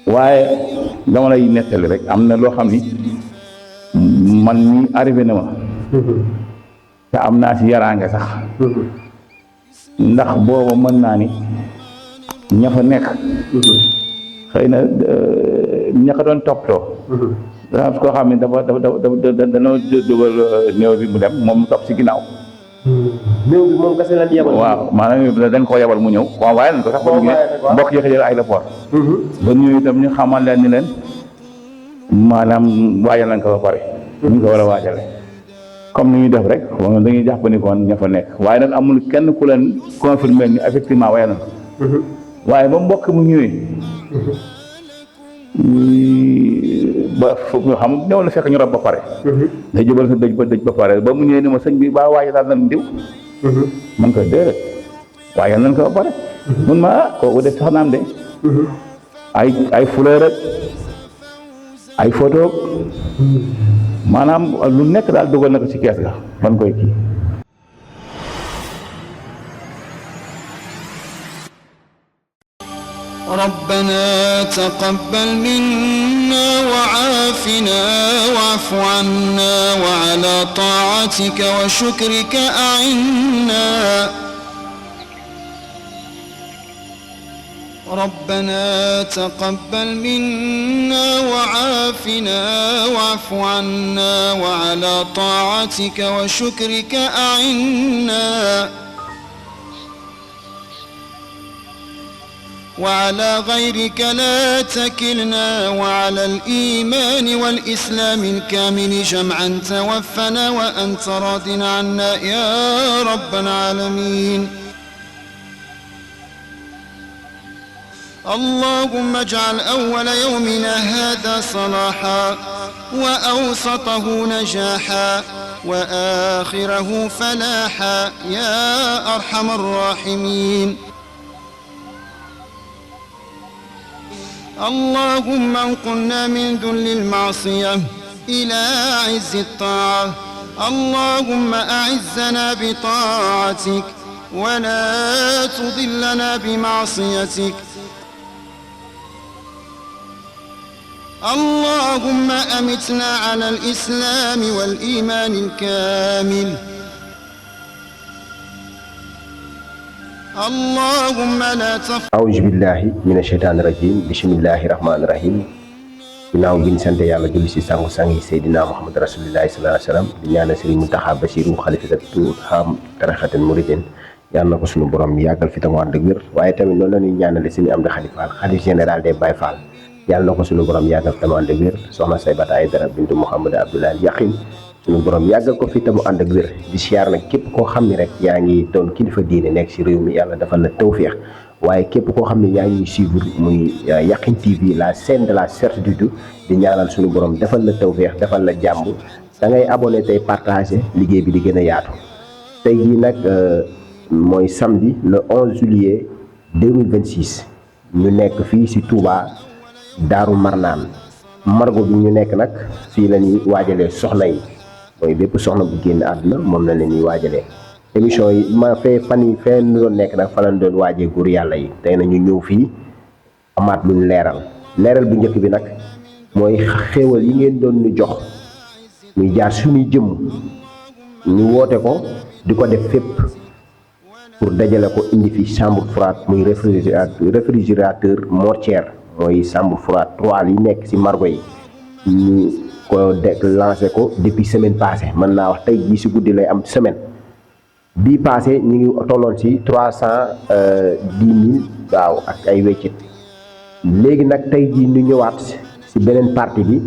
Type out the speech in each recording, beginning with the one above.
waaye dama lay nettali rek am na loo xam ni man mii arrivé na ma te am naa si yaraange sax ndax booba mën naa ni ña fa nekk xëy na ña ko doon toppatoo dafa am koo xam ne dafa danoo dugal néew bi mu dem moom mu topp si ginnaaw néew bi moom kese lañ yebal. waaw maanaam dañ ko yebal mu ñëw convoyé nañ ko sax mbokk yi ko jël aéroport ba ñëw itam ñu xamal leen ni leen maanaam waajal nañ ko ba pare ñu ko war a waajale comme ni ñuy def rek moom dañuy jàpp ni kon ña fa nekk waaye nag amul kenn ku leen confirmé ni effectivement waajal nañ ko waaye ba mbokk mu ñëwee ba foofu nga xam ñëw na fekk ñu rob ba pare day jëbal sa dëj ba pare ba mu ñëwee ni ma sëñ bi ba waaye daal nañ diw man ko déedéet waaye nañ ko ba pare mun ma kooku def sax naam de ay fleur rek ay photo maanaam lu nekk daal dugal na ko ci kees ga ban koy kii ربنا تقبل منا وعافنا واعف عنا وعلى طاعتك وشكرك أعنا ربنا تقبل منا وعافنا واعف عنا وعلى طاعتك وشكرك أعنا وعلى غيرك لا تكلنا وعلى الإيمان والإسلام الكامل جمعا توفنا وأنت راض عنا يا رب العالمين اللهم اجعل أول يومنا هذا صلاحا وأوسطه نجاحا وآخره فلاحا يا أرحم الراحمين اللهم انقلنا من ذل المعصية إلى عز الطاعة اللهم أعزنا بطاعتك ولا تضلنا بمعصيتك اللهم أمتنا على الإسلام والإيمان الكامل اللهم لا أعوذ بالله من الشيطان الرجيم بسم الله الرحمن الرحيم ginnaaw bi ñu sant yàlla julli si sangu-sang yi Seydina Muhammad rasulillahi sallallahu alayhi wa sallam di ñaanal Sëriñ Muntaxa Basiru xalifatu xam tarixatul muridin yàlla na ko suñu borom yàggal fi tam ànd ak wér waaye tamit noonu la ñuy ñaanale suñu am di xalifaal xalif général des Baye Fall yàlla na ko suñu borom yàggal fi tam ànd ak wér soxna Saybata Aydara bintu Mouhamed Abdoulaye Yaqin suñu borom yàggal ko fi tam ànd ak wér di siyaar nag képp koo xam ne rek yaa ngi doon kilifa diine nekk si réew mi yàlla defal la tawféex waaye képp koo xam ne yaa ngi suivre muy Yaqin TV la chaîne de la certitude di ñaanal suñu borom defal la tawféex defal la jàmm da ngay abonné tey partagé liggéey bi di gën a yaatu tey jii nag mooy samedi le 11 juillet 2026 ñu nekk fii si Touba Daaru Marnaan margo bi ñu nekk nag fii la ñuy waajalee soxna yi mooy bépp soxna bu génn àdduna moom la leen ñuy waajalee émission yi ma fee fan yi fee nu doon nekk nag fa lañ doon waajee góor yàlla yi tey na ñu ñëw fii amaat luñ leeral bu njëkk bi nag mooy xéewal yi ngeen doon ñu jox muy jaar suñuy jëmm ñu woote ko di ko def fépp pour dajale ko indi fi chambre froide muy réfrigérateur mortière mooy chambre froide 3 yi nekk ci margo yi ñu ko lancé ko depuis semaine passée mën naa wax tey jii ci guddi lay am semaine bii passé ñu ngi tolloon ci 310 000 waaw ak ay weccit léegi nag tey jii ñu ñëwaat ci beneen partie bi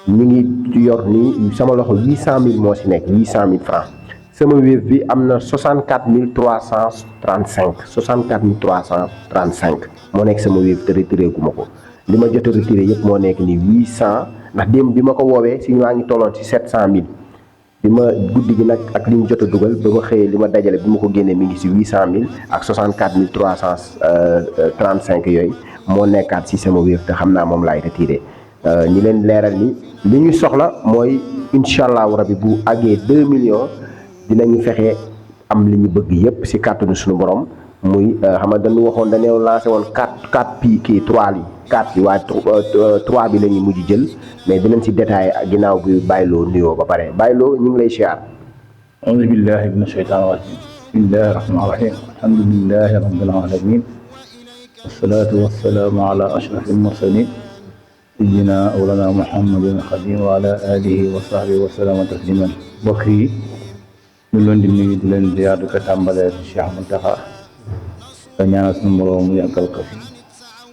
ñu ngi yor nii sama loxo 800 000 moo ci nekk 800 000 francs sama Wave bi am na 64 335 64 335 moo nekk sama Wave te retiré gu ma ko li ma jot a retiré yëpp moo nekk nii 800 ndax démb bi ma ko woowee si maa ngi tolloon ci 700 000 bi ma guddi gi nag ak li ñu jot a dugal ba ma xëyee li ma dajale bi ma ko génnee mi ngi ci 800 000 ak 64 335 yooyu moo nekkaat ci sama Wave te xam naa moom laay retiré ñi leen leeral ni li ñu soxla mooy incha allahu rabi bu àggee 2 millions dinañu fexe am li ñu bëgg yépp ci kàttanu suñu borom muy xam nga dañu waxoon dañoo lancé woon 4 pi kii 3 yi 4 bi waaye 3 bi la ñuy mujj jël mais dinañ si détaillé ginnaaw bi bàyyiloo nuyoo ba pare bàyyiloo ñu ngi lay siyaar. auzu billahi mina shaytaani rajiim bismillahi rahmaani rahiim alhamdulillahi rabbil aalamiin wassalaatu wassalaamu ala ashrafil mursaliin sayyidina awlana muhammadin xadim wa ala alihi wa sahbihi wa sallama tasliman. mbokk yi ñu leen di nuyu di leen ziyaar di ko tàmbalee Cheikh Mountakha te ñaanal suñu borom mu yàggal ko fi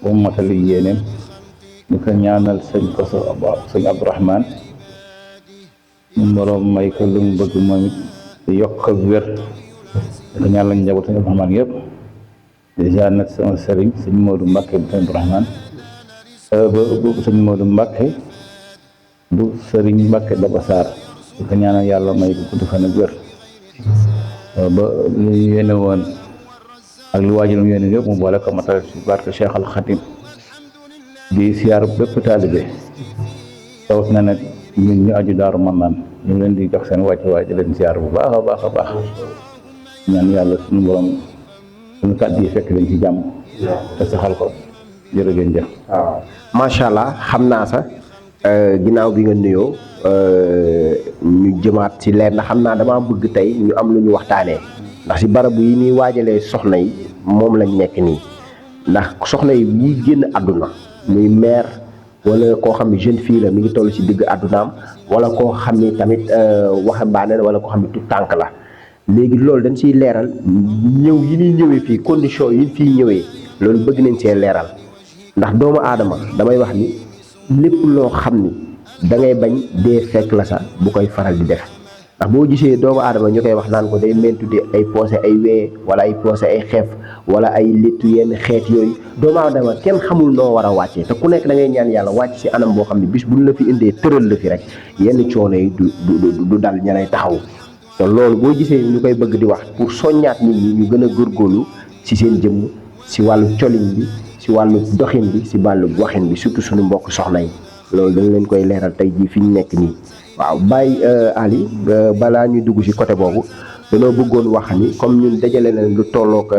ba mu matali yéeneem di ko ñaanal sëñ Koso sëñ Abdourahmane suñu borom may ko lu mu bëgg moom it di yokk ak wér di ko ñaanal njaboot sëñ Abdourahmane yëpp di ziyaar nag sama sëriñ sëñ Modou Mbacke bu sëñ Abdourahmane bu sëñ Modou Mbacke bu sëriñ Mbacke Daba Sarr di ko ñaanal yàlla may ko gudd fan ak wér ba lu yéene woon ak lu waajuram yéene yëpp mu boole ko matal ci barke Cheikh Al Khadim di siyaar bépp taalibe tawat na nag ñun ñu aju Daaru Manaan ñu leen di jox seen wàcc waay di leen siyaar bu baax a baax a baax ñaan yàlla suñu borom suñu kàddu yi fekk leen ci jàmm te saxal ko jërëjëf. waaw macha allah xam naa sax ginnaaw bi nga nuyoo ñu jëmaat ci leer ndax xam naa damaa bëgg tey ñu am lu ñu waxtaanee ndax si barabu yi ñuy waajalee soxna yi moom lañ nekk nii ndax soxna yi ñuy génn àdduna muy mère wala koo xam ne jeune fille la mi ngi toll ci digg àddunaam wala koo xam ni tamit waxambaane la wala koo xam ne tout tànk la léegi loolu dañ siy leeral ñëw yi ñuy ñëwee fii condition yi ñu fiy ñëwee loolu bëgg nañ see leeral ndax doomu aadama damay wax ni lépp loo xam ni da ngay bañ dee fekk la sax bu koy faral di def ndax boo gisee doomu aadama ñu koy wax naan ko day mentu di ay poosé ay wee wala ay poosé ay xeef wala ay léttu yenn xeet yooyu doomu aadama kenn xamul noo war a wàccee te ku nekk da ngay ñaan yàlla wàcc si anam boo xam ne bis buñ la fi indee tëral la fi rek yenn coono yi du dal ña lay taxaw te loolu boo gisee ñu koy bëgg di wax pour soññaat nit ñi ñu gën a góorgóorlu si seen jëmm si wàllu colin bi si wàllu doxin bi si wàllu waxin bi surtout suñu mbokk soxna yi loolu dañ leen koy leeral tey jii fi ñu nekk nii waaw Baye Ali balaa ñu dugg si côté boobu dañoo bëggoon wax ni comme ñun dajale leen lu tolloog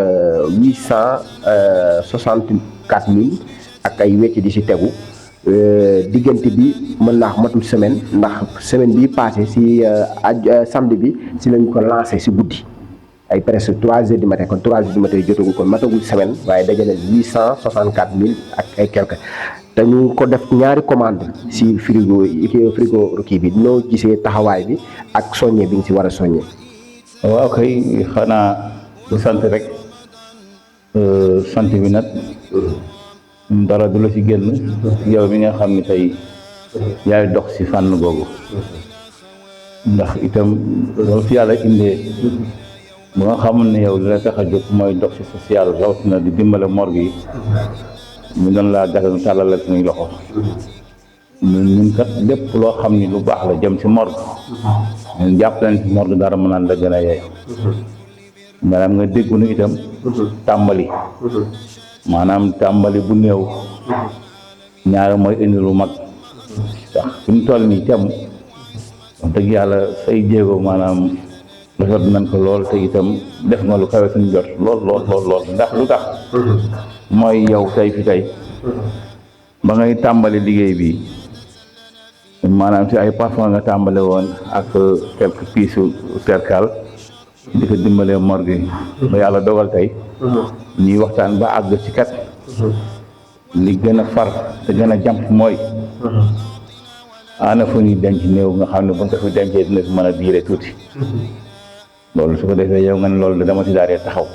864 000 ak ay wecc di si tegu diggante bi mën naa matul semaine ndax semaine bii passé si samedi bi si lañ ko lancé si guddi ay presque 3 heures du matin kon 3 heures du matin jotagul kon matagul semaine waaye dajale 864 000 ak ay quelque te ñu ko def ñaari commande si frigo kii bi noo gisee taxawaay bi ak soññe bi nga si war a soññe. waaw kay xanaa du sant rek sant bi nag dara du la ci génn yow mi nga xam ne tey yaay dox si fànn googu ndax itam loolu fi yàlla indee ba nga xamul ne yow li la tax a jóg mooy dox si social rawatina di dimbale morgue yi ñu doon laa gàttal tàllal suñuy loxo ñun kat lépp loo xam ni lu baax la jëm si morgue ñun jàpp nañ si morgue Daaru Manaan la gën a yeeyo maanaam nga déggu nu itam tàmbali maanaam tàmbali bu néew ñaari mooy indi lu mag ndax fi mu toll nii itam wax dëgg yàlla say jéego maanaam rafet nañ ko lool te itam def nga lu kawe suñu jot lool ndax lu tax mooy yow tey fi tey ba ngay tàmbali liggéey bi maanaam si ay parfum nga tàmbale woon ak quelques pièces percale di ko dimbalee morgue yi ba yàlla dogal tey ñuy waxtaan ba àgg ci kat li gën a far te gën a jàmp mooy ana fu ñuy denc néew nga xam ne bu ñu ko fi dencee dina fi mën a diire tuuti loolu su ko defee yow nga ne loolu dama si daaree taxaw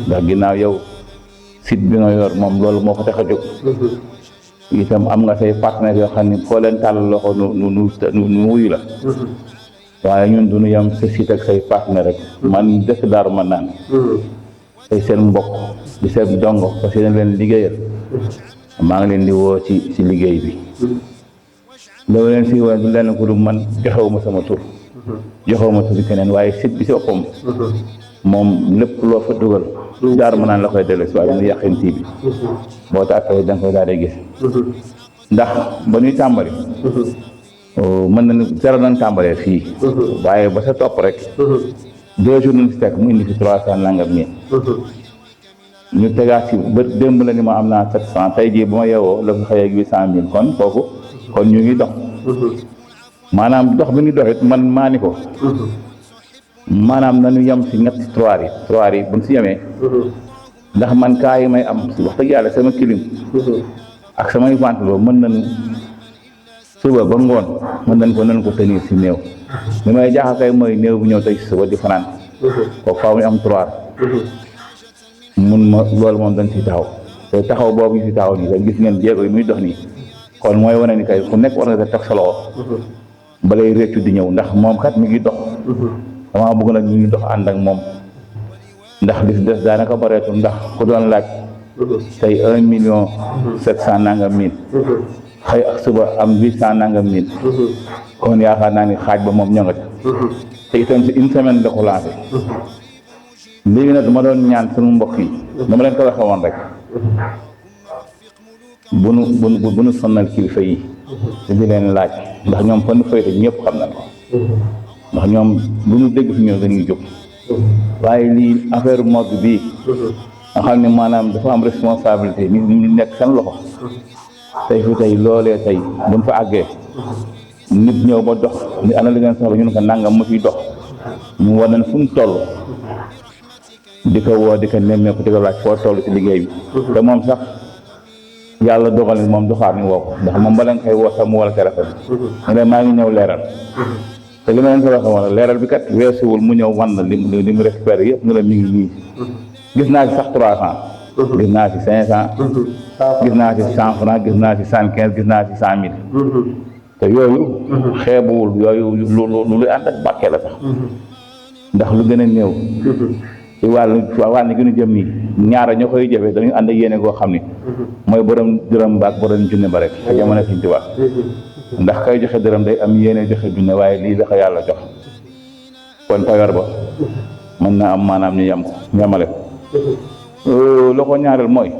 ndax ginnaaw yow site bi nga yor moom loolu moo ko tax a jóg itam am nga say partenaires yoo xam ne foo leen tàll loxo nu wuyu la waaye ñun du ñu yem sa site ak say partenaire rek man dëkk Daaru Manaan tey seen mbokk di seen dongo parce que leen liggéeyal maa ngi leen di woo ci liggéey bi loolu leen si woo du leen ko du man joxewuma sama tur joxewuma tur keneen waaye site bi si boppam moom lépp loo fa dugal Daaru Manaan la koy dellu si waaye mu yàqin tii bi boo tàppee da nga koy daal di gis ndax ba ñuy tàmbali mën nañu zéro nañ tàmbalee fii waaye ba sa topp rek 2 jours nañ si teg mu indi fi 300 nangam mille ñu tegaat ci ba démb la ni ma am naa 700 tey jii bu ma yeewoo la ko xëyee ak 800000 kon foofu kon ñu ngi dox maanaam dox bi ñu dox it man maa ni ko maanaam nañu yem si ñetti trois yi buñ si yemee ndax man kaa yi may am wax dëgg yàlla sama kilim ak samay ventilo mën nañu suba ba ngoon mën nañ ko tenir si néew li may jaaxal kay mooy néew bu ñëw tey si suba di fanaan kooku faaw ñu am 3 mun ma loolu moom dañ si taxaw te taxaw boobu ñu si taxaw nii kay gis ngeen jéego yi muy dox nii kon mooy wane ni kay ku nekk war nga teg sa loxo balay réccu di ñëw ndax moom kat mi ngi dox dama bëgg nag ñu ngi dox ànd ak moom ndax li si des daanaka bareetul ndax ku doon laaj tey 1,700,000 nangam mille xëy ak suba am 800 nangam mille kon yaakaar naa ni xaaj ba moom ñëngat te itam si une semaine la ko lancé léegi nag dama doon ñaan sunu mbokk yi dama leen ko waxee woon rek bu nu sonnal kilifa yi te di leen laaj ndax ñoom fa nu fayte ñëpp xam nañ ko ndax ñoom lu ñu dégg fi ñëw dañuy jóg waaye lii affaire mode bii nga xam ne maanaam dafa am responsabilité ni nekk seen loxo tey fi tey loolee tey buñ fa àggee nit ñëw ba dox ni ana li ngeen soxla ñu ne ko nangam mu fiy dox ñu war nañ fu mu toll di ko woo di ko nemmeeku di ko laaj foo toll ci liggéey bi te moom sax yàlla dogal ni moom du xaar ñu woo ko ndax moom bala nga koy woo sax mu wala téléphone ne leen maa ngi ñëw leeral te li ma leen ko waxee woon leeral bi kat weesuwul mu ñëw wan la li mu récupéré yëpp nga la mi ngi nii gis naa ci sax 300 gis naa ci 500 gis naa ci 100 francs gis naa ci 115 gis naa ci 100,000 te yooyu xeebuwul yooyu lu ànd ak bàkkee la sax ndax lu gën a néew ci wàllu gi ñu jëm nii ñaara ñoo koy jëfee dañu ànd ak yéene goo xam ni mooy borom dërëm ba ak borom junne ba rek a jamono fiñ ci wax ndax kay joxe dërëm day am yéene joxe junne waaye lii la ko yàlla jox kon payoor ba mën na am maanaam ñu yem ko ñamale ko la ko ñaareel mooy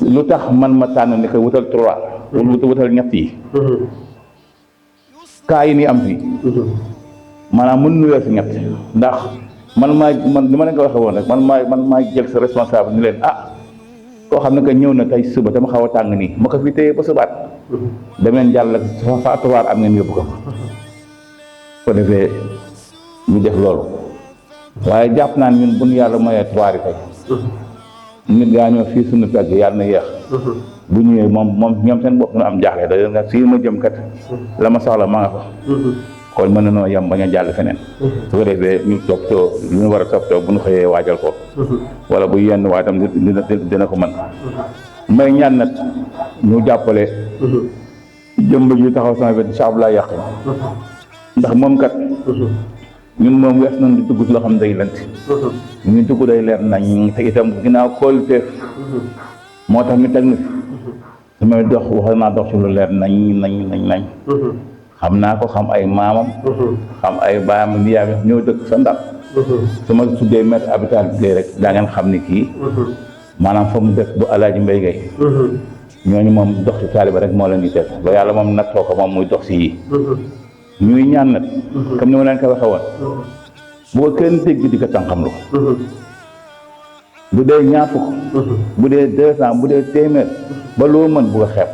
lu tax man ma tànn ni ko wutal 3 wutal ñett yi kaa yi ni am fii maanaam mën nu weesu ñett ndax man li ma leen ko waxee woon rek man maa jël sa responsable ni leen koo xam ne que ñëw na tey suba dama xaw a tàng nii ma ko fi téye ba subaat demeen jàll ak fa tubaar am ngeen yóbbu ko defee ñu def loolu waaye jàpp naan ñun bu ñu yàlla mayee tubaar yi tey nit gaa ñoo fii suñu pegg yàlla na yéex bu ñëwee moom ñoom seen bopp dina am jaaxle da nga fii ma jëm kat la ma soxla ma nga fa kon mën na noo yem bañ a jàll feneen su ko defee ñu toppatoo li ñu war a toppatoo bu ñu xëyee waajal ko wala bu yenn waa tam dina ko mën may ñaan nag ñu jàppale jëmb ji taxaw sama wet Cheikh Abdoulaye Yakhine ndax moom kat ñun moom wees nañ di dugg ci loo xam ne day lënt ñu dugg day leer nañ te itam ginnaaw kóoluteef moo tax ñu teg na fi damay dox wax naa dox ci lu leer nañ xam naa ko xam ay maamam xam ay baayam ni yaa ñëw dëkk sa Ndar su ma tuddee maître habital bi rek daa ngeen xam ni kii maanaam fa mu dëkk bu Alaaji Mbay Gay ñooñu moom dox ci taaliba rek moo leen di teg ba yàlla moom nattoo ko moom muy dox si yii ñuy ñaan nag comme ni ma leen ko waxee woon boo kenn dégg di ko tànqamlu bu dee ñaar fukk bu dee 200 bu dee téeméer ba loo mën bu ko xeeb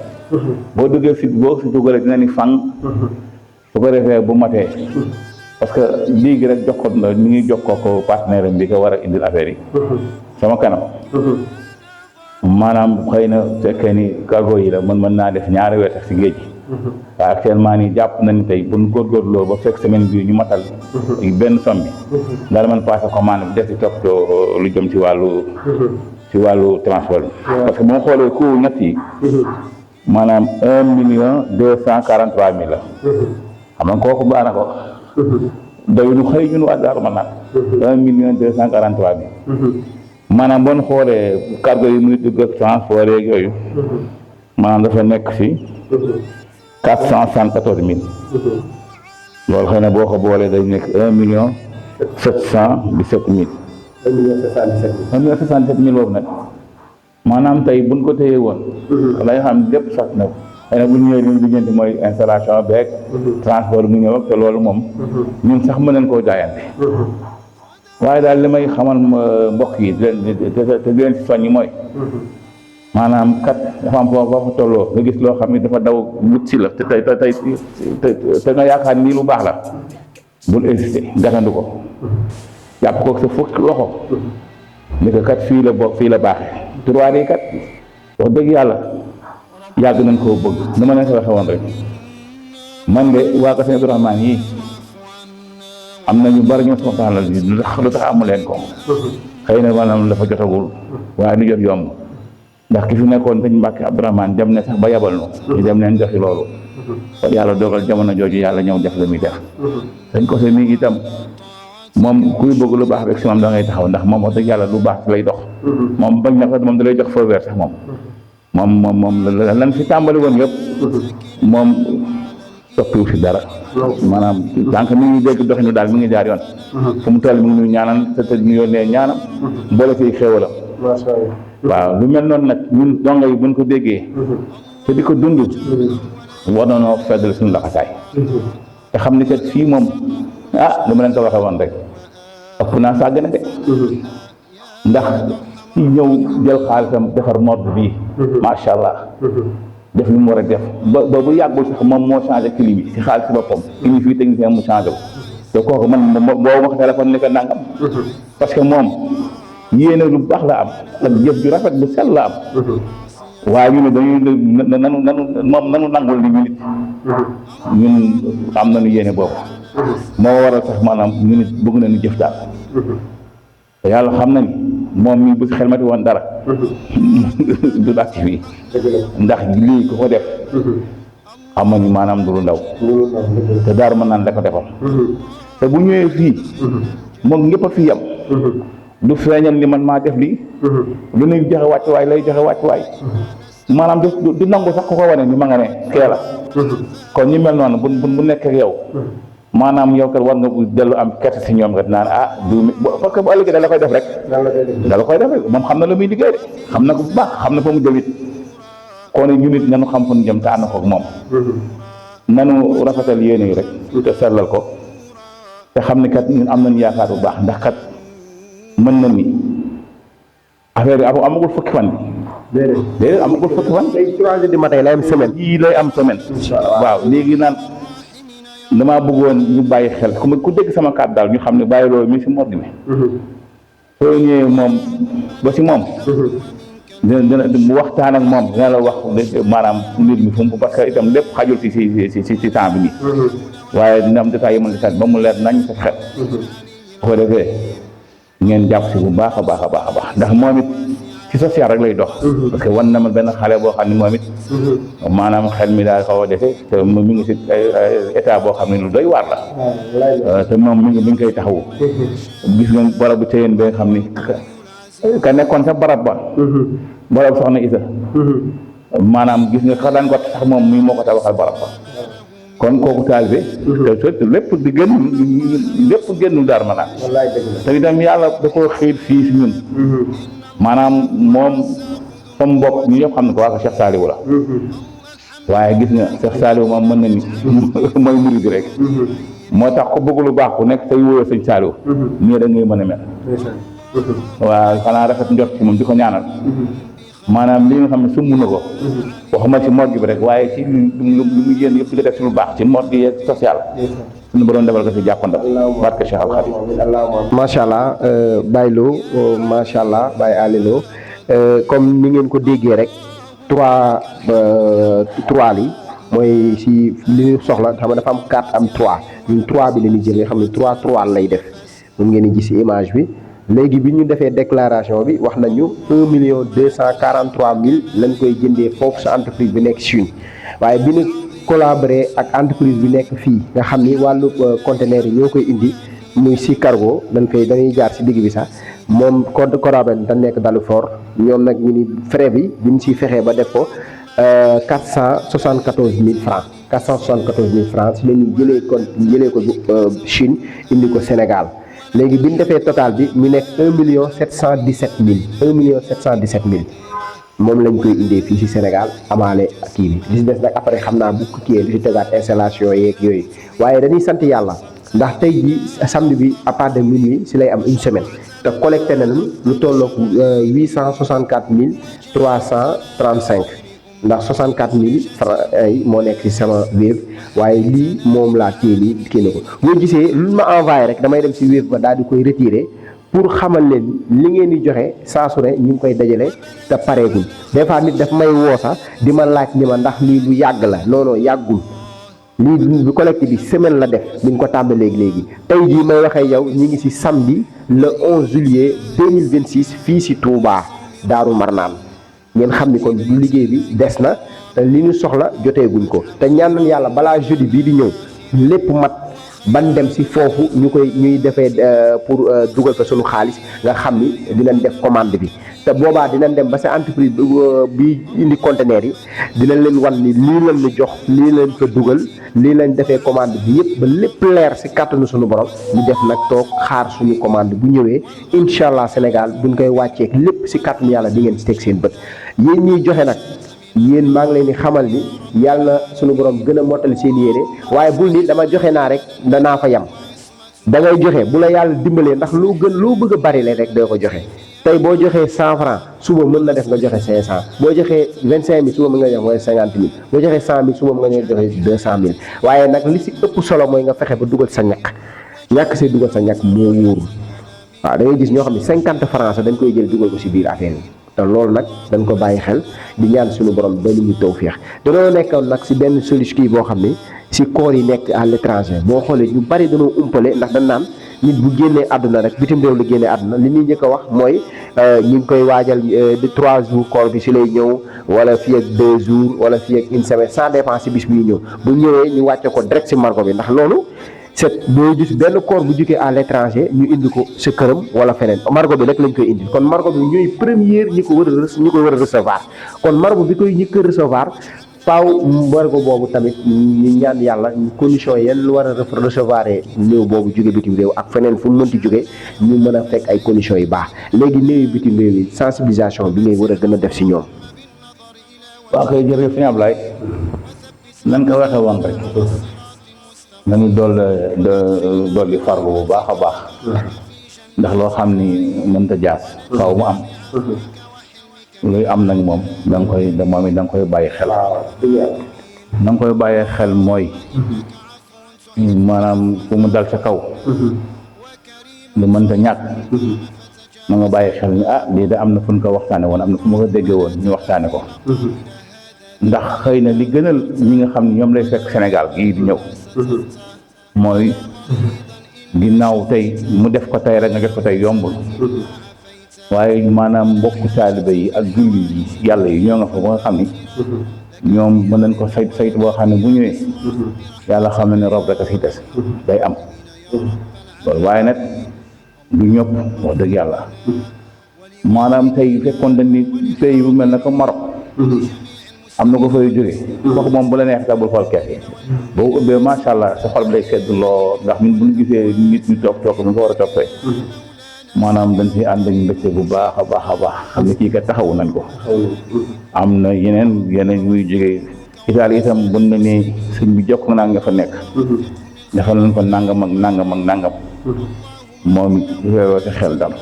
boo duggee fi boo si dugalee dina ni fang su ko defee bu matee parce que léegi rek jox ko mi ngi jox ko partenaire am bi ko war a indil affaire yi sama kanam maanaam xëy na fekkee ni cargo yi la mën naa def ñaari weer si géej gi waaye actuellement nii jàpp na ni tey bu ñu góorgóorloo ba fekk semaine bi ñu matal benn somme bi nga mën passé commande bi def ci toppatoo lu jëm ci wàllu transport bi parce que bu ma xoolee coût ñett yi maanaam 1,243,000 la xam nga kooku baax na ko doy nu xëy ñun waa Daaru Manaan 1,243,000 maanaam boo xoolee cargo yi muy dugg ak transport yeeg yooyu maanaam dafa nekk ci 474,000 loolu xëy na boo ko boolee day nekk 1,717,000 1,717,000 boobu nag maanaam tey buñ ko téye woon lay xam lépp sax na xëy na bu ñu ñëwee li ñu lijjanti mooy installation beeg transport mu ñëw ak te loolu moom ñun sax mën nañ koo jaayante waaye daal li may xamal mbokk yi te leen si soññi mooy maanaam kat dafa am foo fa tolloo nga gis loo xam ne dafa daw wut si la te te nga yaakaar nii lu baax la bul hésité gatandu ko jàpp ko sa fukki loxo ni ko kat fii la baaxee droit yi kat wax dëgg yàlla yàgg nañ koo bëgg ni ma leen ko waxee woon rek man de waa Kër Sëñ Abdourahmane yii am na ñu bari ñoo soxla lu tax amu leen ko xëy na maanaam dafa jotagul waaye du jot yomb ndax ki fi nekkoon sëñ Mbàkke Abdourahmane dem ne sax ba yabal nu ñu dem leen joxi loolu yàlla dogal jamono jooju yàlla ñëw def la muy def dañ ko se mi itam moom kuy bëgg lu baax rek si moom da ngay taxaw ndax moom wax dëgg yàlla lu baax lay dox moom bañ na ko moom da lay jox feu vert sax moom lan fi tàmbali woon yëpp moom soppiwu si dara maanaam tant que mi ngi dégg doxinu daal mi ngi jaar yoon fu mu toll mi ngi ñu ñaanal te ñu yónnee ñaanam mboole fiy xéewalam waaw lu mel noonu nag ñun donga yi buñ ko déggee te di ko dund war na noo feddal suñu laxasaay te xam ni kat fii moom lu ma leen ko waxee woon rek ëpp naa sàgg na de ndax ci ñëw jël xaalisam defar mode bii macha allah def li mu war a def ba bu yàggul sax moom moo changé clim bi si xaalis si boppam clim fii technicien mu changé ko te kooku man boo wax téléphone ni ko nangam parce que moom yéene lu baax la am ak jëf ju rafet bu sell la am waaye ñu ne dañuy nanu nangul li ñu nit ñun am nañu yéene boobu moo waral sax maanaam ñu nit bëgg nañu jëf daal te yàlla xam na ni moom mi bu si xelmati woon dara du dàcc fii ndax lii ku ko def xam nga ni maanaam du lu ndaw te Daaru Manaan la ko defal te bu ñëwee fii moom ñëpp a fi yam du feeñal ni man maa def lii lu nuy joxe wàccuwaay lay joxe wàccuwaay maanaam du nangu sax ku ko wane ni ma nga ne kee la kon ñu mel noonu bu nekk ak yow maanaam yow kat war nga dellu am kerte si ñoom nga naan parce que bu ëllëgee da la koy def rek moom xam na la muy liggéey de xam na ko bu baax xam na fa mu jëmit kon ñu nit nanu xam fu ñu jëm te ànd ko ak moom nanu rafetal yéene yi rek te sellal ko te xam ni kat ñun am nañu yaakaar bu baax ndax kat mën na ni affaire yi amagul fukki fan bi déedéet amagul fukki fan tey 3 heures du matin lay am semaine yii lay am semaine waaw léegi naan damaa bëggoon ñu bàyyi xel ku dégg sama kàddu daal ñu xam ne bàyyi loolu mi si mord mi soo ñëwee moom ba si moom dina mu waxtaan ak moom dina la wax maanaam mbir mi fu mu parce que itam lépp xajul si temps bi nii waaye dina am détails yi mën di ba mu leer nañ sa xel bu ko defee ngeen jàpp si bu baax a baax a baax a baax ndax moom it ci social rek lay dox parce que wan na ma benn xale boo xam ne moom it maanaam xel mi daal xaw a defe te mu ngi si état boo xam ne lu doy waar la te moom mi ngi koy taxawu gis nga barab bu téyeen ba nga xam ni ka nekkoon sa barab ba barab soxna Isa maanaam gis nga xadaan got sax moom muy moo ko tabaxal barab ba kon kooku taalibe te lépp di génnul Daaru Manaan te itam yàlla da koo xiir fii si ñun maanaam moom comme mbokk ñu yëpp xam ne ko waa ko Cheikh Saliou la waaye gis nga Cheikh Saliou moom mën na ni mooy murid rek moo tax ku bëgg lu baax ku nekk tey wóoyoo sëñ Saliou nii da ngay mën a mel waaw xanaa rafet njort ci moom di ko ñaanal maanaam li nga xam ne sumb na ko waxuma ci mor gi bi rek waaye ci lu mu yéen yëpp di ko def si lu baax ci mor gi social suñu borom defal ko si jàppandal barke Cheikh Al Khadim macha allah Baye Lo macha allah Baye Ali Lo comme ni ngeen ko déggee rek trois li mooy si li ñu soxla xam nga dafa am 4 am 3 ñun 3 bi la ñuy jël nga xam ne 3 lay def moom ngeen di gis si image bi léegi bi ñu defee déclaration bi wax nañu 1,243,000 lañ koy jëndee foofu sa entreprise bi nekk Chine waaye bi ñu collaboré ak entreprise bi nekk fii nga xam ni wàllu conteneur yi ñoo koy indi muy si cargo dañuy jaar si digg bi sax moom code collaboré da nekk Dalifort ñoom nag ñu ni frais bi ñu siy fexee ba def ko 474 000 francs 474 000 francs si la ñuy jëlee ko Chine indi ko Sénégal léegi bi ñu defee total bi mu nekk 1,717,000 moom lañ koy indee fii si Sénégal amaale kii bi li si des nag après xam naa bu ko kiiyee li si tegaat installation yeeg yooyu waaye dañuy sant yàlla ndax tey jii samedi bi à part de minuit si lay am une semaine te collecté nañu lu tolloog 864 335 ndax 64 000 francs ay moo nekk ci sama Wave waaye lii moom laa téye nii kii na ko boo gisee lu ma envoyé rek damay dem ci Wave ba daal di koy retiré pour xamal leen li ngeen di joxe saa su ne ñu ngi koy dajale te pareegul des fois nit daf may woo sax di ma laaj ni ma ndax lii lu yàgg la non yàggul lii bu collecte bi semaine la def buñ ko tàmbalee léegi tey jii may waxee yow ñi ngi ci samedi le 11 juillet 2026 fii ci Touba Daaru Marnaan ngeen xam ni kon bu liggéey bi des na te li ñu soxla joteeguñ ko te ñaan nañ yàlla balaa jeudi bii di ñëw lépp mat ban dem ci foofu ñuy defee pour dugal fa sunu xaalis nga xam ni dinañ def commande bi te boobaa dinañ dem ba sa entreprise bi indi conteneur yi dinañ leen wan ni lii lañ ñu jox lii lañ fa dugal lii lañ defee commande bi yëpp ba lépp leer ci kàttanu sunu borom ñu def nag toog xaar suñu commande bu ñëwee incha allah Sénégal buñ koy wàcceek lépp ci kàttanu yàlla di ngeen ci teg seen bët yéen ñiy joxe nag yéen maa ngi leen di xamal ni yàlla sunu borom gën a mottali seen yéene waaye bul ni dama joxe naa rek danaa fa yam da ngay joxe bu la yàlla dimbalee ndax loo bëgg a bari le rek doo ko joxe tey boo joxee 100 francs suba mën na def nga joxe 500 boo joxee 25000 suba mën nga joxe 50000 boo joxee 100000 suba mën nga joxe 200000 waaye nag li ci ëpp solo mooy nga fexe ba dugal sa ñàkk see dugal sa ñàkk moo wóorul waaw da ngay gis ñoo xam ne 50 francs dañ koy jël dugal ko ci biir affaire yi te loolu nag dañ ko bàyyi xel di ñaan suñu borom ba ñu tawfeex dañoo nekkoon nag ci benn solution boo xam ne ci corps yi nekk à l'étranger boo xoolee ñu bari dañoo umpale ndax dañ naan nit bu génnee àdduna rek bitim réew la génnee àdduna li ñuy njëkk a wax mooy ñu ngi koy waajal de 3 jours corps bi ci lay ñëw wala fii ak 2 jours wala fii ak une semaine sans dépend ci bis bi ñëw bu ñëwee ñu wàcce ko direct ci margo bi ndax loolu c'est boo gis benn corps bu jugee à l'étranger ñu indi ko sa këram wala feneen margo bi rek lañ koy indi kon margo bi ñuy première ñi ko war a recevoir kon margo bi koy ñi ko recevoir faaw margo boobu tamit ñu ñaan yàlla condition yenn war a recevoir néew boobu jóge bitim réew ak feneen fu mu mënti jóge ñu mën a fekk ay conditions yu baax léegi néew bitim réew yi sensibilisation bi ngay war a gën a def ci ñoom. waaw kay jërëjëf sëñ Ablaye nan ko waxee woon rek nañu dolli farlu bu baax a baax ndax loo xam ni mënta jaas faaw mu am luy am nag moom da nga koy bàyyi xel na nga koy bàyyee xel mooy maanaam fu mu dal sa kaw lu mënta ñàkk na nga bàyyi xel ni lii de am na fu ñu ko waxtaane woon am na fu ma ko déggee woon ñu waxtaane ko ndax xëy na li gënal ñi nga xam ne ñoom lay fekk Sénégal gii di ñëw mooy ginnaaw tey mu def ko tey rek nga def ko tey yombul waaye maanaam mbokku taalibe yi ak julli yi yàlla yi ñoo nga fa ba nga xam ni ñoom mën nañ ko saytu boo xam ne bu ñëwee yàlla xam na ne rob rek a fi des day am loolu waaye nag du ñëpp wax dëgg yàlla maanaam tey fekkoon dañ ni pays bu mel na ko Maroc am na ko fay jógee kooku moom bu la neex sax bul xool kees yi boo ubbee macha allah sa xol bi day sedd loo ndax ñun bu ñu gisee nit ñu toog ñu ko war a toppee maanaam dañ ci ànd ak mbégte bu baax a baax a baax xam ne kii kat taxawu nañ ko am na yeneen yuy jógee Italie itam bun na ne sëñ bi jokk naa nga fa nekk defal nañ ko nangam ak nangam ak nangam moom it weeroo ci xel dam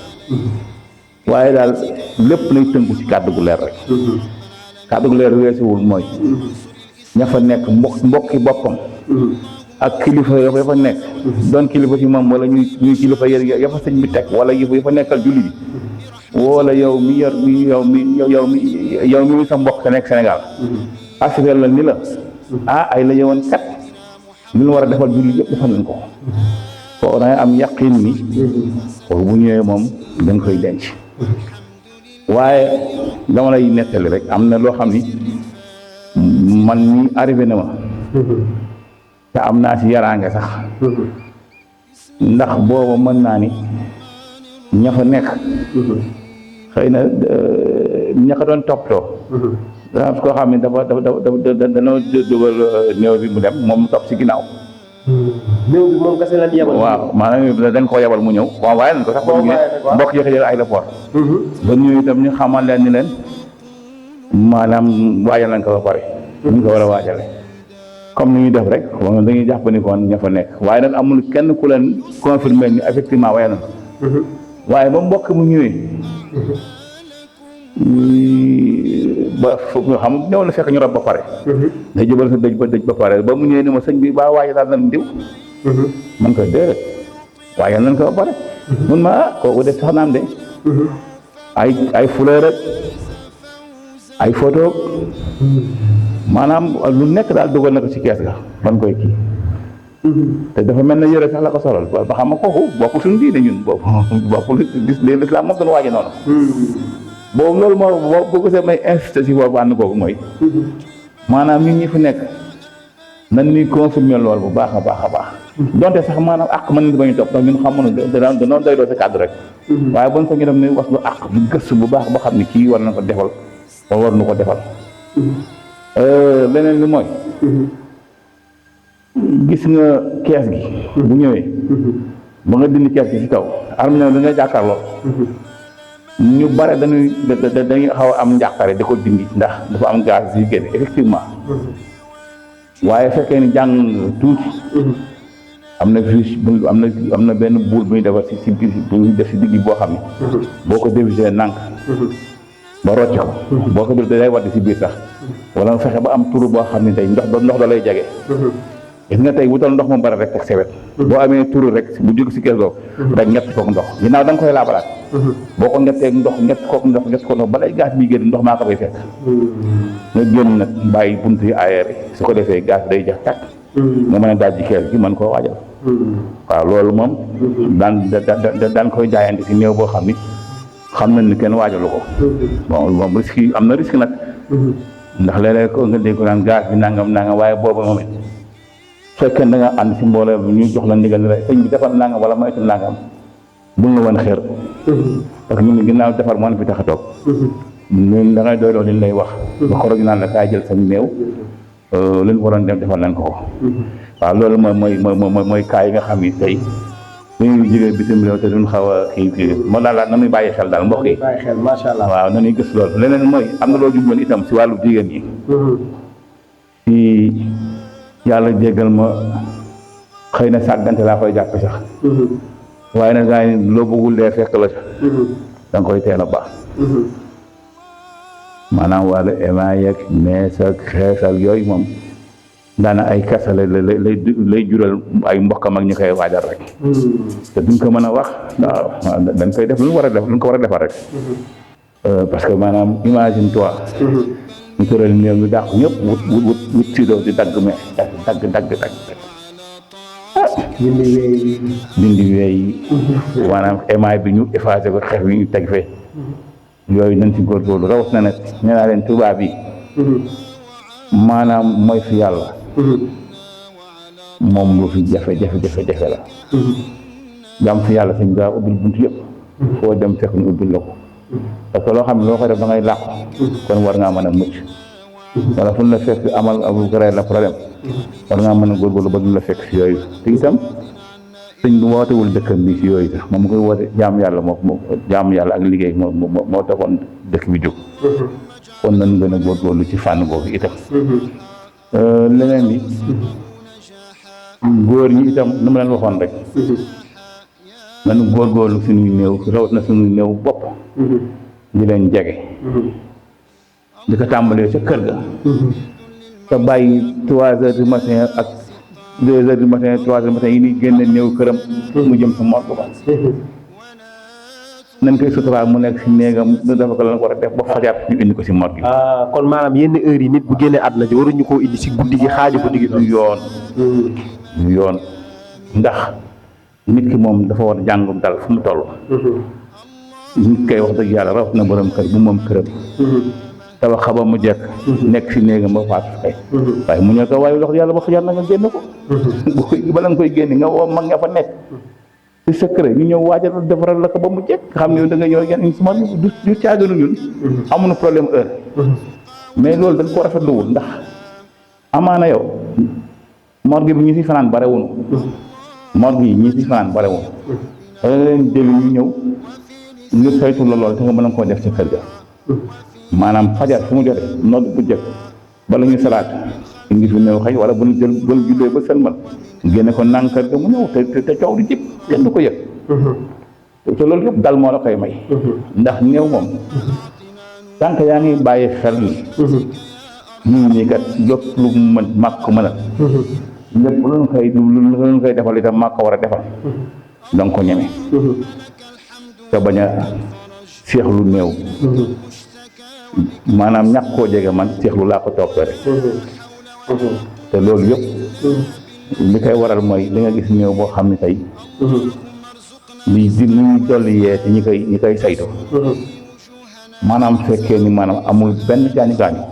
waaye daal lépp lay tënku ci kàddu gu leer rek kàddu gu leer weesuwul mooy ña fa nekk mbokki boppam ak kilifa ya fa nekk doon kilifa ci moom wala ñuy kilifa ya fa sëñ bi teg wala ya fa nekkal julli bi wala yow mi sa mbokk sa nekk Sénégal assuré la ni la ay la yowoon kat li ñu war a defal julli yëpp defal nañ ko foo dangay am yaqin ni kooku bu ñëwee moom da nga koy denc waaye dama lay nettali rek am na loo xam ni man mi arrivé na ma te am naa ci yaraange sax ndax booba mën naa ni ña fa nekk xëy na ña ko doon toppatoo dafa koo xam ne dafa dana dugal néew bi mu dem moom mu topp ci ginnaaw néew bi moom kese lañ yebal waaw maanaam dañ koo yebal mu ñëw waaw waaye nañ ko sax ba ñu mbokk yi jël aéroport ba ñëw itam ñu xamal leen ni leen maanaam waajal nañ ko ba pare ñu ko war a waajale comme ni ñuy def rek wax dañuy jàpp ni kon ña fa nekk waaye nag amul kenn ku leen confirmé ni effectivement waaye na waaye ba mbokk mu ñëwee ba foofu xam nga ñëw na fekk ñu rob ba pare nga jëbal sa dëj ba pare ba mu ñëwee ni ma sëñ bi ba waaye daal na diw man ko déedéet waaye nañ ko ba pare mun ma kooku def sax naam de ay fleur rek ay photo maanaam lu nekk daal dugal na ko ci kees ga ban koy kii te dafa mel na yëre sax la ko solal ba xam nga kooku bokkul suñu diine ñun bokkul l'islam moom doon waaje noonu boobu loolu moo boo gisee may insisté si boobu ànd kooku mooy maanaam ñun ñi fi nekk nan ñuy confirmer loolu bu baax a baax a baax donte sax maanaam àq mën nañu bañu topp ndax ñun xamoon danoon doy doo si kàddu rek waaye bon ko ñu dem ni wax lu àq du gëstu bu baax ba xam ne kii war na ko defal wala war nu ko defal leneen li mooy gis nga kees gi bu ñëwee ba nga dindi kees gi ci kaw armine da nga jàkkaarloo ñu bare dañuy xaw a am njàqare di ko dindi ndax dafa am gaz yu génn effectivement waaye fekkee ni jàng tuuti am na fiche am na benn buul bu ñu defar si biir bu ñu def si digg boo xam ne boo ko dévisé nànk ba rocc ko boo ko def day wadd si biir sax wala nga fexe ba am turu boo xam ne tey ndox da lay jege gis nga tey wutal ndox mu bari rek teg sewet boo amee turu rek bu jóg si kees googu rek ñett kook ndox ginnaaw da nga koy laabalaat boo ko ñettee ndox ñett kook ndox balay gaz bi génn ndox maa ko fay fekk nga génn nag bàyyi bunt yi aéré su ko defee gaz day jax tàkk nga mën a daaj ci kees gi mën koo waajal waaw loolu moom daan koy jaayante si néew boo xam ni xam nañ ni kenn waajalu ko bon moom risque yi am na risque nag ndax léeg-léeg ko nga dégg ko naan gaz bi nangam waaye boobu moom it fekkee da nga ànd si mbooloo bi ñu jox la ndigal la sëñ bi defal nangam wala moytu nangam bul la woon xeer parce que ñun ginnaaw defar moo fi tax a toog ñun da ngay doy loolu liñ lay wax ba xoro ñu naan la kaay jël sa néew leen waroon dem defal nañ ko waaw loolu mooy cas yi nga xam ni tey dañuy jógee bitim réew te duñ xaw a kii moo daal na muy bàyyi xel daal mbokk yi bàyyi xel macha allah waaw na ñuy gis loolu leneen mooy am na loo jubloon itam si wàllu jigéen ñi si yàlla jéggal ma xëy na sàggante laa koy jàppe sax waaye nag gaa yi loo bëggul dee fekk la da nga koy teel a baax maanaam wàllu émail ak mees ak xeesal yooyu moom daana ay kasa lay jural ay mbokkam ak ñu koy waajal rek te duñ ko mën a wax waaw dañ koy def lu ñu war a def lu ñu ko war a defar rek parce que maanaam imagine toi ñu tëral néew ñu dàq ñëpp wut sido di dagg me dagg dindi weey maanaam émail bi ñu effacé ko xef bi ñu teg fee yooyu nañ ci góorgóorlu rawat na nag nee naa leen tubaab yi maanaam mooy fi yàlla moom lu fi jafe la jàmm fi yàlla sañ gaa ubbil buntu yëpp foo dem fekk ñu ubbil la ko parce que loo xam ne loo koy def da ngay làqu kon war ngaa mën a mucc wala fu ñu la fekk amal abu gré la problème war ngaa mën a góorgóorlu ba ñu la fekk si yooyu te itam sëñ bi wootewul dëkkam bi si yooyu sax moom mu koy woote jaamu yàlla jaamu yàlla ak liggéey moo taxoon dëkk bi jóg kon nañu gën a góorgóorlu ci fànn boobu itam leneen li góor ñi itam nu ma leen waxoon rek nañu góorgóorlu suñuy néew rawat na suñuy néew bopp di leen jege di ko tàmbalee ca kër ga te bàyyi 3 heures du matin ak 2 heures du matin 3 heures du matin yi ni génne néew këram mu jëm sa morgue ba nañ koy suturaal mu nekk si néegam ñu dafa ko lan war a def ba fajar ñu indi ko si morgue bi kon maanaam yenn heures yi nit bu génnee àdduna ji waruñu koo indi si guddi gi xaaju guddi gi du yoon ndax nit ki moom dafa war jàngum dal fu mu toll nit kay wax dëgg yàlla rawat na borom kër bu moom këram tabax xaba mu jekk nekk si néegam ba faatu kay waaye mu ñëw ko waaye lox yàlla ba fajar na nga génn ko bala nga koy génne nga woo mag nga fa nekk si secret ñu ñëw waajal defaral la ko ba mu jekk xam ne da nga ñëw yenn si morgue du caaganu ñun amuñu problème heure mais loolu dañ ko rafetluwul ndax amaana yow morgue bi ñu si fanaan barewuñu morgue yi ñi si fanaan barewuñu danga leen jëli ñu ñëw ñu saytu la lool te nga mën a koo def ci kër ga maanaam fajar fu mu jotee nodd bu jëkk bala ñu salaat indi fi néew xëy wala bu ñu jullee ba sëlmal génne ko nànkar ga mu ñëw te coow di jib kenn du ko yëg te loolu yëpp dal moo la koy may ndax néew moom tànk yaa ngi bàyyi xel ni ñii kat lépp lu mën màkk mënal lépp lu ñu koy defal itam màkk war a defal danga ko ñeme te bañ a seexlu néew maanaam ñàkk koo jege man seexlu laa ko toppee rek te loolu yëpp li koy waral mooy li nga gis néew boo xam ne tey li ñuy dolli yee ci ñi koy saytu maanaam fekkee ni maanaam amul benn gaañu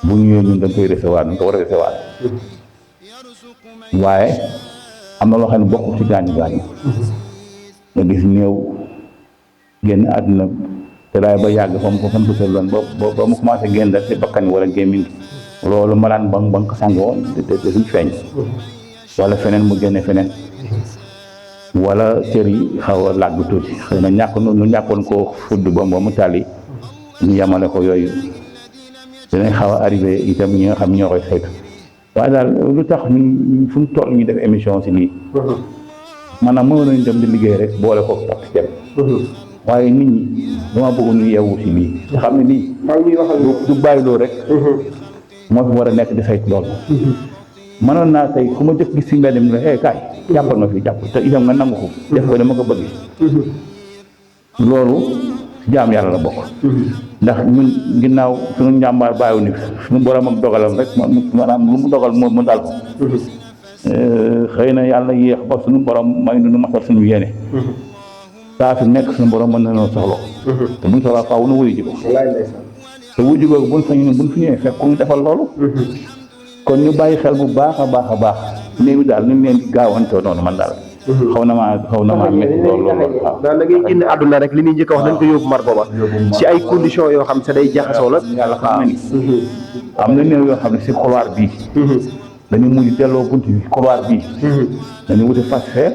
bu ñëwee ñun dañ koy recevoir dañ ko war a recevoir waaye am na loo xam ne bokkul ci gaañu nga gis néew génn àdduna te daay ba yàgg fa mu ko fan bësaloon ba mu commencé génn da ci bakkan wala gémmiñ loolu malaan ba nga ko sàng woon te suñ feeñ wala feneen mu génne feneen wala cër yi xaw a làgg tuuti xëy na nu ñàkkoon koo fudd ba mu tàlli ñu yamale ko yooyu dinañ xaw a arrivé itam ñi nga xam ñoo koy saytu waaye daal lu tax ñun fu mu toll ñu def émission si lii maanaam mënoon nañu dem di liggéey rek boole ko tax ceeb waaye nit ñi dama bëgg ñu yeewu si lii nga xam ne lii du bàyyi loo rek moo fi war a nekk di saytu loolu mënoon naa tey ku ma jëkk gis si mbedd mi la kaay jàppal ma fi jàpp te itam nga nangu ko def ko dama ko bëgg loolu jaam yàlla la bokk ndax ñun ginnaaw suñu njàmbaar bàyyiwu ni suñu borom ak dogalam rek maanaam lu mu dogal mu dal ko xëy na yàlla yéex ba suñu borom may nu masal suñu yéene saa fi nekk suñu borom mën na noo soxla te buñ soxla faaw nu wuyu ji ko te wuyu ji ko buñ fi ñëwee fekk ñu defal loolu kon ñu bàyyi xel bu baax a baax néew daal ñu leen di gaawantoo noonu man daal xaw na maa métti loolu waaw daal da ngay génn àdduna rek li ñuy njëkk a wax dañ ko yóbbu mar booba ci ay conditions yoo xam ne day jaxasoo la yàlla xam na ni am na néew yoo xam ne si couloir bii dañu mujj delloo bunt bi couloir bii dañu wuti fas feer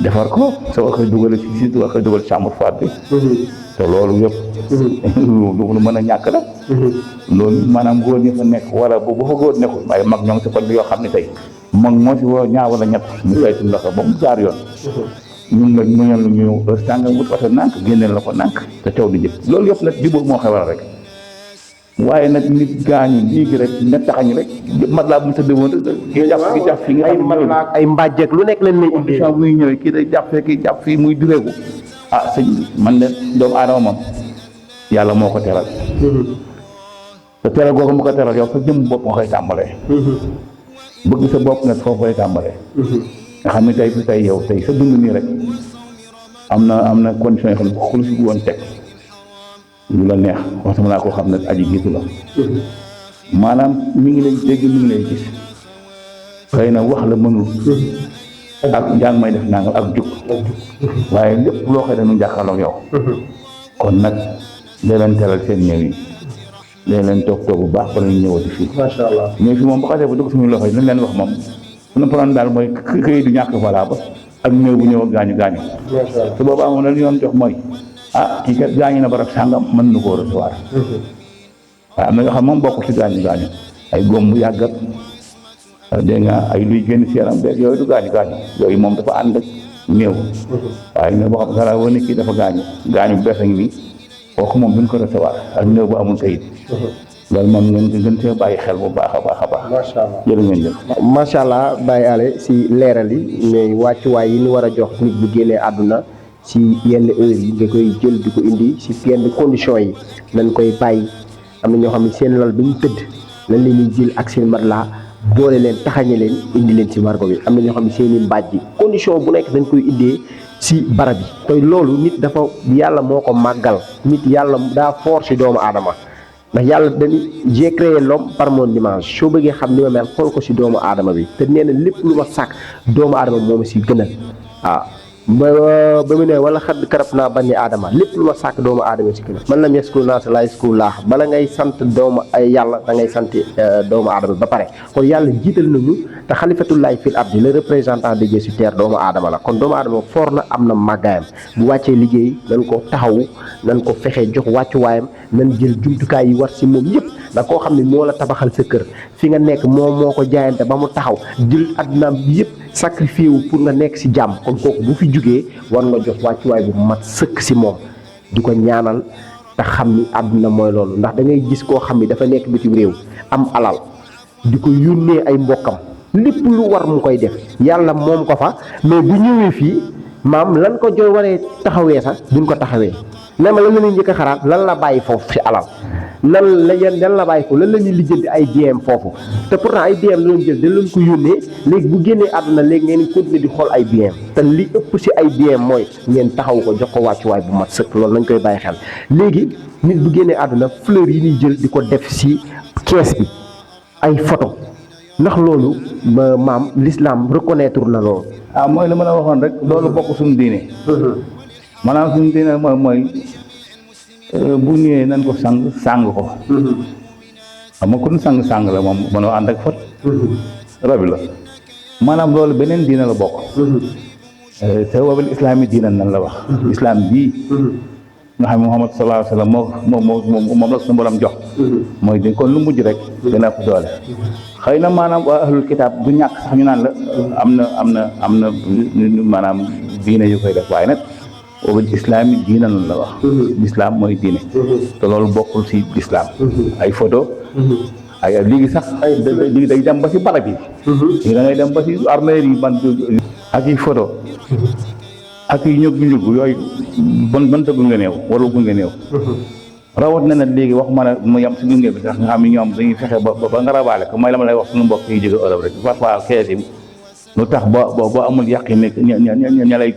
defar ko soo koy dugal si soo koy dugal chambre froide bi te loolu yëpp lu mën a ñàkk la loolu maanaam góor ñi fa nekk wala bu fa góor nekkul waaye mag ñoo ngi si kon bi yoo xam ne tey mag moo si woo ñaar wala ñett ñu saytu la ko ba mu jaar yoon ñun nga mu ñëw ñu tàngam wut oto nànk génneel la ko nànk te coow di jëpp loolu yëpp nag jubóo moo xewal rek waaye nag nit gaañu léegi rek na taxañ rek mat laa bu mu tëdd woon kii jàpp fii nga xam ne ay mbàjjeeg lu nekk leen lay indi condition muy ñëwee kii day jàpp fee kii jàpp fii muy direeku sëñ man de doomu aadama moom yàlla moo ko teral te teral googu mu ko teral yow sa jëm bopp nga koy tàmbalee bëgg sa bopp nag foofu koy tàmbalee nga xam ne tey fi tey yow tey sa dund nii rek am na condition yoo xam ne ku la si woon teg lu la neex wax sama laa koo xam ne aji giitu la maanaam mi ngi lay dégg mi ngi lay gis xëy na wax la mënul ak njàng may def nangam ak jug waaye lépp loo xëy dañu jàkkaarloog yow kon nag dee leen teral seen ñëw yi dee leen toog bu baax ba lañu ñëwati fii macha allah mais fii moom ba xasee ba dugg suñu loxo yi lañ leen wax moom suñu plan daal mooy këyit du ñàkk voilà ba ak ñëw bu ñëw ak gaañu su boobaa moom la ñu yoon jox mooy kii kat gaañu na barab sàngam mën na koo recevoir waaye am na yoo xam moom bokkul si gaañu ay góom bu yàggat dégg nga ay luy génn si yaram beeg yooyu du gaañu yooyu moom dafa ànd ak néew waaye ne boo xam sala woo nit kii dafa gaañu bu bees a ngi nii kooku moom duñ ko recevoir ak néew bu amul kayit loolu moom ngeen gën cee bàyyi xel bu baax a baax macha allah jërë ngeen jëf macha allah Baye Alé si leeral yi mais wàccuwaay yi ñu war a jox nit bu génnee àdduna si yenn heure yi nga koy jël di ko indi si yenn conditions yi nañ koy bàyyi am na ñoo xam ne seen lal bi ñu tëdd lañ leen di jël ak seen matelas boole leen taxañe leen indi leen si margo bi am na ñoo xam ne seen i mbaaj bi condition bu nekk dañ koy indee si barab yi te loolu nit dafa yàlla moo ko màggal nit yàlla daa fort si doomu aadama ndax yàlla dañuy j'ai créé l'homme par mon image soo bëggee xam ni ma mel xool ko si doomu aadama bi te nee na lépp lu ma sàkk doomu aadama moo ma si gënal ba mu ne wala xadd karab naa bani aadama lépp lu ma sàkk doomu aadama si gënal man lam yaskuru naasa laa yaskuru laax bala ngay sant doomu ay yàlla da ngay sant doomu aadama ba pare kon yàlla jiital nañu te xalifatullahi fil ardi le représentant de Dieu sur terre doomu aadama la kon doomu aadama foor na am na màggaayam bu wàccee liggéey nañ ko taxawu nañ ko fexe jox wàccuwaayam nañ jël jumtukaay yi war si moom yëpp ndax koo xam ne moo la tabaxal sa kër fi nga nekk moo ko jaayante ba mu taxaw jël addunaam bi yëpp sacrifié wu pour nga nekk si jàmm kon kooku bu fi jugee war nga jox wàccuwaay bu mat sëkk si moom di ko ñaanal te xam ni àdduna mooy loolu ndax da ngay gis koo xam ni dafa nekk bitim réew am alal di ko yónnee ay mbokkam lépp lu war mu koy def yàlla moom ko fa mais bu ñëwee fii maam lan ko joy waree taxawee sax duñ ko taxawee ne ma lan la ñuy njëkk a xalaat lan la bàyyi foofu si alal lan la bàyyi foofu lan la ñuy lijjanti ay DM foofu te pourtant ay DM la leen jël dañ leen ko yónnee léegi bu génnee àdduna léegi ngeen continuer di xool ay DM te li ëpp si ay DM mooy ngeen taxaw ko jox ko wàccuwaay bu mat sëkk loolu nañ koy bàyyi xel léegi nit bu génnee àdduna fleur yi ñuy jël di ko def si kees bi ay photo ndax loolu maam l'islam reconnaître na loolu. mooy li ma la waxoon rek loolu bokk suñu diine. maanaam suñu diine mooy bu ñëwee nañ ko sàng ko. xam nga ku sang la moom mënoo ànd ak fot. rabi la maanaam loolu beneen diine la bokk. te wabil islam yi diine nan la wax. islam bii. nga xam ne Muhammad sallallahu alayhi wa sallam moom la suñu borom jox. mooy di kon lu mujj rek gën a ëpp doole. xëy na maanaam waa ahlul kitaab du ñàkk sax ñu naan la am na maanaam diine yu koy def waaye nag wabil islam yi diine nan la wax. islam mooy diine. te loolu bokkul si islam. ay photo. ay léegi sax léegi day dem ba si barab yi. léegi da ngay dem ba si armée yi man ak i photo. ak yi ñëg yooyu ban ta gunge néew wala gunge néew rawat na nag léegi wax ma ne mu yem si gunge bi sax nga xam ne ñoom dañuy fexe ba nga rabaale ko mooy la ma lay wax suñu mbokk yi jóge Europe rek parfois kees yi lu tax ba amul yàqi ne ña lay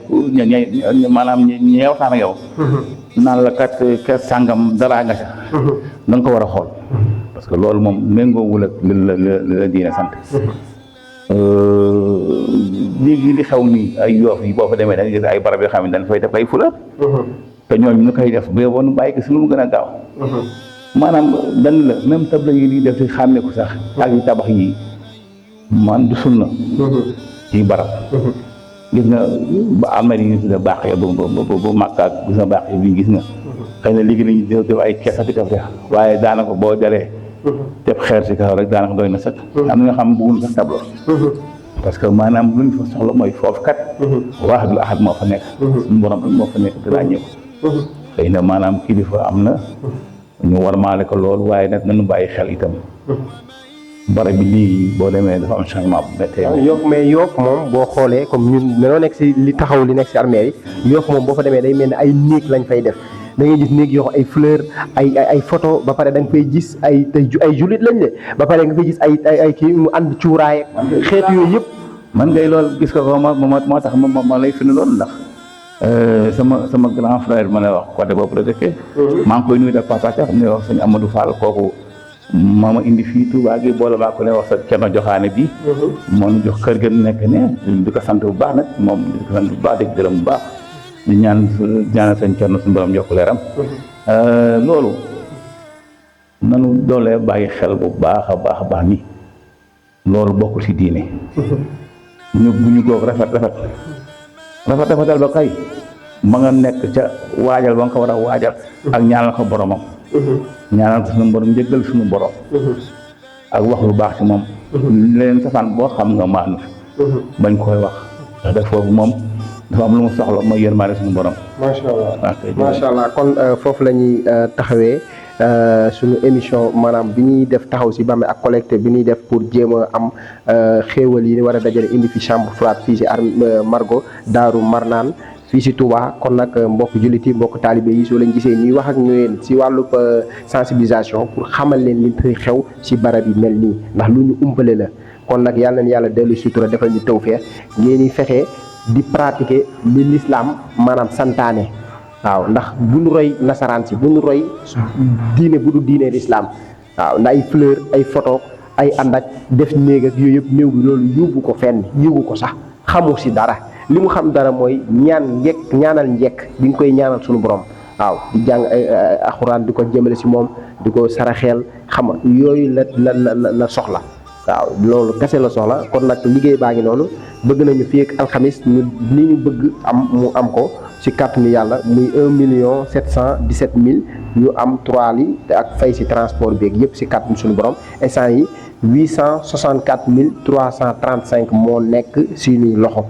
maanaam ñi waxtaan ak yow naan la kat kees sàngam daraa nga sa da nga ko war a xool parce que loolu moom méngoowul ak li la diine sant léegi li xew nii ay yoof yi boo fa demee da nga gis ay barab yoo xam ne dañ fay def ay fleur te ñooñu ñu koy def ba woon bàyyi ko si lu mu gën a gaaw maanaam dan la même table yi di def si xàmme ko sax ak yi tabax yi man du sunna ci barab gis nga ba almeri yi ñu tudde baax ya bu Makka ak gis nga baax yi bii gis nga xëy na léegi nañu def ay kees ak def waaye daanaka boo jalee teb xeer si kaw rek daanaka doy na sëkk am na nga xam bëggul sax tableau parce que maanaam luñ fa soxla mooy foofu kat waahidul ahad moo fa nekk suñu borom moo fa nekk te daa ñëw xëy na maanaam kilifa am na ñu war maale ko loolu waaye nag nañu bàyyi xel itam barab bi lii boo demee dafa am changement bu méttee Yoff mais Yoff moom boo xoolee comme ñun dañoo nekk si li taxaw li nekk si armée yi Yoff moom boo fa demee day mel ni ay néeg lañ fay def da ngay gis néeg yoo ay fleur ay photo ba pare da nga fay gis ay jullit lañ de ba pare nga fay gis ay kii mu ànd cuuraay xeet yooyu yëpp man ngay loolu gis ko moo tax ma lay fi loolu ndax sama grand frère ma lay wax côté boobu la dëkkee maa ngi koy nuyu def papa xam ne wax sëñ Amadou Fall kooku moo ma indi fii Touba gi boole maa ko ne wax sa Cerno Joxaane bi moo ñu jox kër ga nekk ne di ko sant bu baax nag moom di ko sant bu baax di ko gërëm bu baax di ñaanal seen Cerno suñu borom yokk leeram loolu nanu doolee bàyyi xel bu baax a baax ni loolu bokkul ci diine ñu bu ñu goog rafetal ba kay ma nga nekk ca waajal ba nga ko war a waajal ak ñaanal ko boromam ñaanal ko suñu borom njëggal suñu borom ak wax lu baax ci moom leen safaan boo xam nga maanu bañ koy wax ndax def foofu moom dafa am lu mu soxla mooy yërmaande suñu borom. macha allah kon foofu la ñuy taxawee suñu émission maanaam bi ñuy def taxaw si bàmmeel ak collecte bi ñuy def pour jéem a am xéewal yi ni war a dajale indi fi chambre froide fii si Margo Daaru Marnaan fii si Touba kon nag mbokk jullit yi mbokk taalibe yi soo leen gisee ñuy wax ak ñëween si wàllub sensibilisation pour xamal leen li xew si barab yi mel nii ndax lu ñu umpale la kon nag yàlla na yàlla dellu sutura defal ñu tawfeex ngeen di fexe di pratiquer li l'islam maanaam santaane waaw ndax bu ñu roy nasaraan si bu ñu roy diine bu du diine l'islam waaw ndax ay fleur ay photo ay ànd ak def néeg ak yooyu yëpp néew bi loolu yóbbu ko fenn yóbbu ko sax xamu si dara li mu xam dara mooy ñaanal njekk bi nga koy ñaanal suñu borom waaw di jàng alxuraan di ko jëmale si moom di ko saraxeel xam nga yooyu la soxla waaw loolu kese la soxla kon nag liggéey baa ngi noonu bëgg nañu fii ak alxamis ñu li ñu bëgg mu am ko ci kàttanu yàlla muy 1.717.000 ñu am 3 li ak fay ci transport beeg yëpp ci kàttanu suñu borom instant yi 864.335 moo nekk suñuy loxo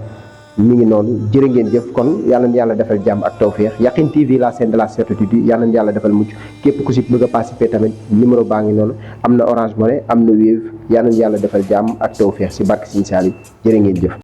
mi ngi noonu jërë ngeen jëf kon yàlla na yàlla defal jàmm ak tawféex Yakhine TV la chaîne de la certitude yàlla na yàlla defal mucc képp ku ci bëgg a participer tamit numéro baa ngi noonu am na Orange Money am na Wave yàlla na yàlla defal jàmm ak tawféex ci barke Sëriñ Saliou jërë ngeen jëf